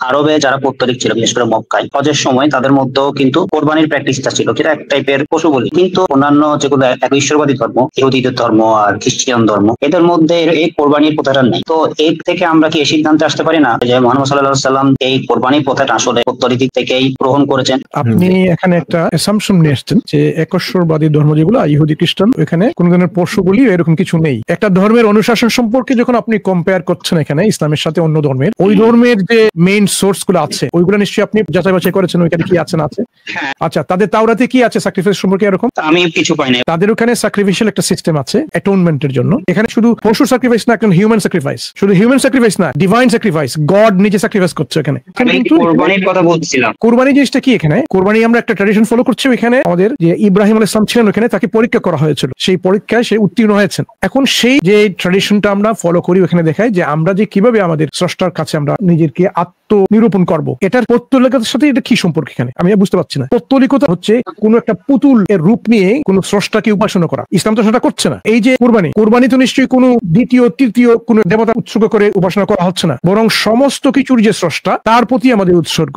আরবে যারা পৌত্তলিক ছিল, বিশেষ করে মক্কায় হজের সময় তাদের মধ্যেও কিন্তু কোরবানির প্র্যাকটিসটা ছিল, যেটা এক টাইপের পশু বলি। কিন্তু অন্যান্য যেগুলো এক ঈশ্বরবাদী ধর্ম, ইহুদিদের ধর্ম আর খ্রিস্টান ধর্ম, এদের মধ্যে এই কোরবানির প্রথাটা নেই। তো এর থেকে আমরা কি এই সিদ্ধান্তে আসতে পারি না যে মুহাম্মদ সাল্লাল্লাহু আলাইহি সাল্লাম এই কোরবানির প্রথাটা আসলে পৌত্তলিক থেকেই গ্রহণ করেছেন? আপনি এখানে একটা অ্যাসাম্পশন নিয়ে আসছেন যে একশ্বরবাদী ধর্ম যেগুলো ইহুদি খ্রিস্টান, এখানে কোন ধরনের পশু বলি এরকম কিছু নেই। একটা ধর্মের অনুশাসন সম্পর্কে যখন আপনি কম্পেয়ার করছেন এখানে ইসলামের সাথে অন্য ধর্মের, ওই ধর্মের যে মেইন সোর্স গুলো আছে ওইগুলো নিশ্চয়ই আপনি যাচাই বাছাই করেছেন, ওইখানে কি আছে না আছে। আচ্ছা, তাদের তাওরাতে কি আছে স্যাক্রিফাইস সম্পর্কে? এরকম আমি কিছু পাই না। তাদের ওখানে স্যাক্রিফিশিয়াল একটা সিস্টেম আছে অ্যাটোনমেন্টের জন্য। এখানে শুধু পশু স্যাক্রিফাইস না, এখন হিউম্যান স্যাক্রিফাইস, শুধু হিউম্যান স্যাক্রিফাইস না, ডিভাইন স্যাক্রিফাইস, গড নিজে স্যাক্রিফাইস করছে এখানে। কিন্তু কোরবানির কথা বলছিলাম, কোরবানি জিনিসটা কি এখানে? কোরবানি আমরা একটা ট্র্যাডিশন ফলো করছি। এখানে আমাদের যে ইব্রাহিম আলাইহিস সালাম ছিলেন, ওখানে তাকে পরীক্ষা করা হয়েছিল, সেই পরীক্ষায় সে উত্তীর্ণ হয়েছেন। এখন সেই যে ট্র্যাডিশনটা আমরা ফলো করি ওখানে দেখায় যে আমরা যে কিভাবে আমাদের স্রষ্টার কাছে আমরা নিজেকে নিরূপণ করব, এটার পৌত্তলিকতার সাথে এটা কি সম্পর্ক এখানে আমি বুঝতে পারছি না। পৌত্তলিকতা হচ্ছে কোন একটা পুতুল এর রূপ নিয়ে কোন স্রষ্টাকে উপাসনা করা। ইসলাম তো সেটা করছে না। এই যে কোরবানি তো নিশ্চয়ই কোন দ্বিতীয় তৃতীয় কোন দেবতা উৎসর্গ করে উপাসনা করা হচ্ছে না, বরং সমস্ত কিছুর যে স্রষ্টা তার প্রতি আমাদের উৎসর্গ।